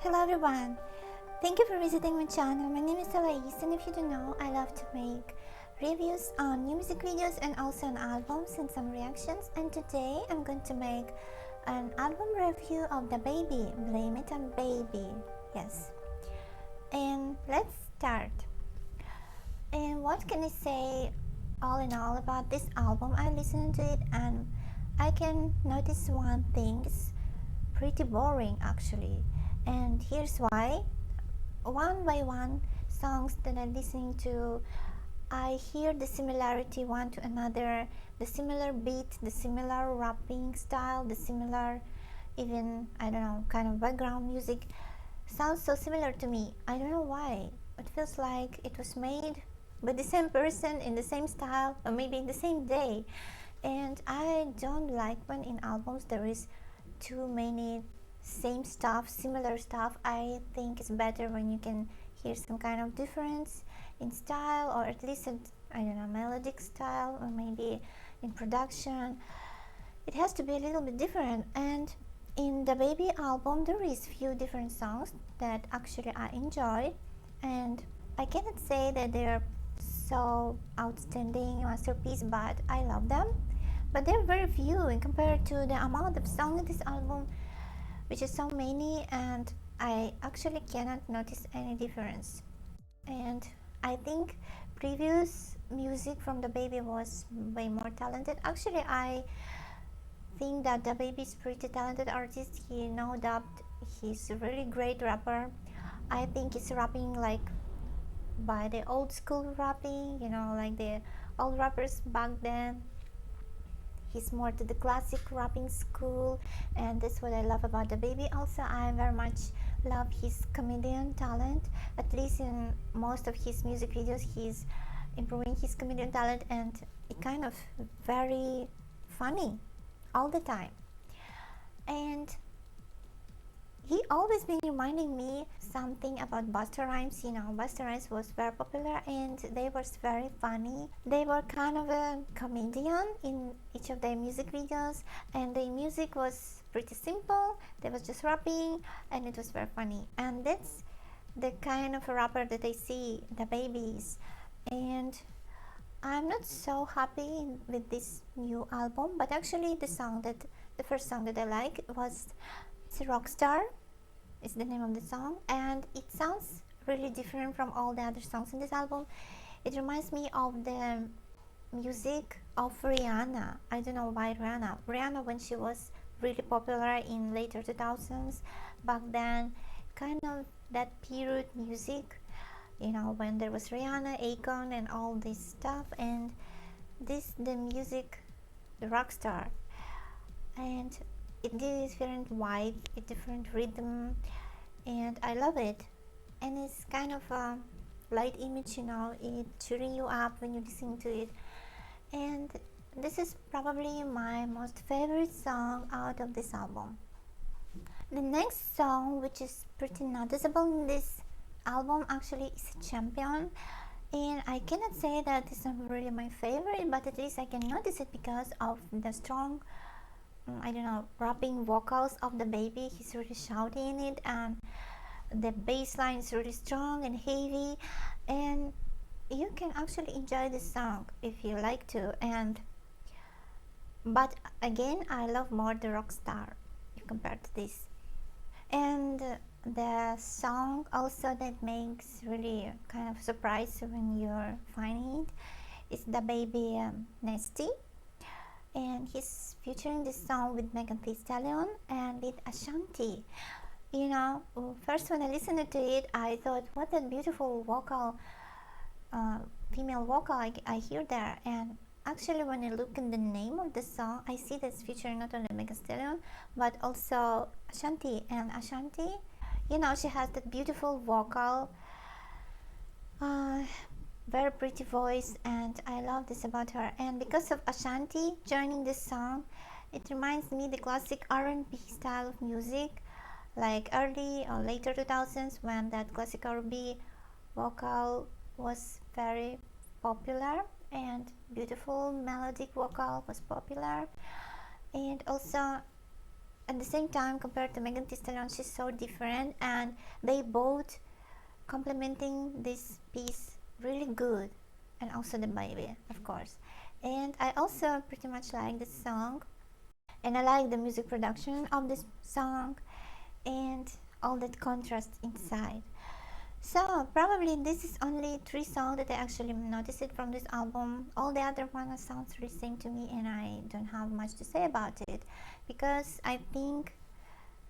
Hello everyone, thank you for visiting my channel. My name is Elise, and if you don't know, I love to make reviews on new music videos and also on albums and some reactions. And today I'm going to make an album review of DaBaby, Blame It on Baby. Yes, and let's start. And what can I say all in all about this album? I listened to it and I can notice one thing. It's pretty boring actually, and here's why. One by one songs that I'm listening to, I hear the similarity one to another, the similar beat, the similar rapping style, the similar, even, I don't know, kind of background music sounds so similar to me. I don't know why. It feels like it was made by the same person in the same style or maybe in the same day. And I don't like when in albums there is too many same stuff, similar stuff. I think it's better when you can hear some kind of difference in style, or at least I don't know, melodic style, or maybe in production. It has to be a little bit different. And in DaBaby album there is few different songs that actually I enjoyed, and I cannot say that they're so outstanding masterpiece, but I love them. But they're very few in compared to the amount of songs in this album, which is so many, and I actually cannot notice any difference. And I think previous music from DaBaby was way more talented. Actually, I think that DaBaby is pretty talented artist. He no doubt he's a really great rapper. I think he's rapping like by the old school rapping, like the old rappers back then. He's more to the classic rapping school, and that's what I love about DaBaby. Also, I very much love his comedian talent. At least in most of his music videos, he's improving his comedian talent, and it kind of very funny all the time. And he always been reminding me something about Busta Rhymes. Busta Rhymes was very popular and they were very funny. They were kind of a comedian in each of their music videos, and their music was pretty simple. They was just rapping and it was very funny. And that's the kind of a rapper that I see DaBaby. And I'm not so happy with this new album, but actually the first song that I like was Rockstar is the name of the song, and it sounds really different from all the other songs in this album. It reminds me of the music of Rihanna. I don't know why Rihanna when she was really popular in later 2000s, back then, kind of that period music, when there was Rihanna, Akon and all this stuff, and the music, the Rockstar, and it gives different vibe, a different rhythm, and I love it. And it's kind of a light image, it cheering you up when you listen to it. And this is probably my most favorite song out of this album. The next song, which is pretty noticeable in this album, actually is Champion. And I cannot say that it's not really my favorite, but at least I can notice it because of the strong, I don't know, rapping vocals of DaBaby. He's really shouting it, and the bass line is really strong and heavy, and you can actually enjoy this song if you like to. But again, I love more the Rockstar compared to this. And the song also that makes really kind of surprise when you're finding it is DaBaby, Nasty, and he's featuring this song with Megan Thee Stallion and with Ashanti. First when I listened to it, I thought, what a beautiful vocal, female vocal I hear there. And actually when I look in the name of the song, I see that it's featuring not only Megan Thee Stallion but also Ashanti. And Ashanti, she has that beautiful vocal, very pretty voice, and I love this about her. And because of Ashanti joining this song, it reminds me the classic R&B style of music, like early or later 2000s, when that classic R&B vocal was very popular, and beautiful melodic vocal was popular. And also at the same time, compared to Megan Thee Stallion, she's so different, and they both complementing this piece really good, and also the baby, of course. And I also pretty much like this song, and I like the music production of this song and all that contrast inside. So probably this is only 3 songs that I actually noticed it from this album. All the other ones sounds really same to me, and I don't have much to say about it, because I think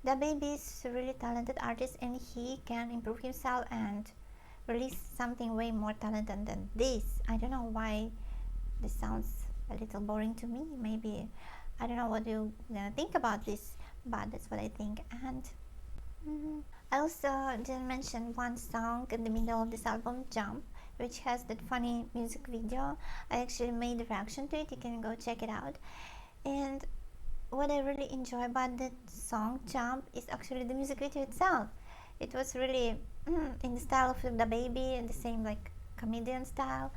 the baby is a really talented artist, and he can improve himself and release something way more talented than this. I don't know why this sounds a little boring to me. Maybe I don't know what you think about this, but that's what I think. And I also didn't mention one song in the middle of this album, Jump, which has that funny music video. I actually made a reaction to it. You can go check it out. And what I really enjoy about that song, Jump, is actually the music video itself. It was really in the style of the baby, and the same like comedian style.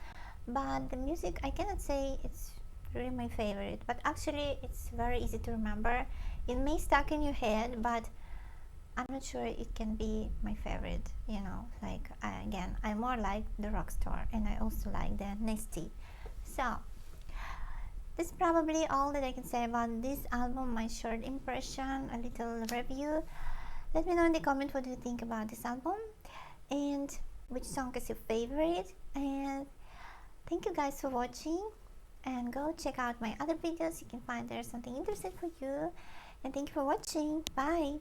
But the music, I cannot say it's really my favorite, but actually it's very easy to remember. It may stuck in your head, but I'm not sure it can be my favorite, like again, I more like the Rockstar, and I also like the Nasty. So this is probably all that I can say about this album, my short impression, a little review. Let me know in the comment what you think about this album, and which song is your favorite. And thank you guys for watching, and go check out my other videos. You can find there something interesting for you. And thank you for watching. Bye.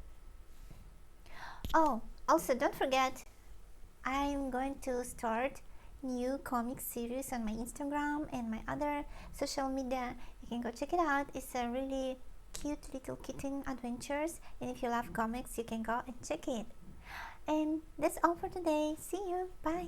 Oh, also don't forget, I'm going to start new comic series on my Instagram and my other social media. You can go check it out. It's a really cute little kitten adventures, and if you love comics, you can go and check it. And that's all for today. See you. Bye.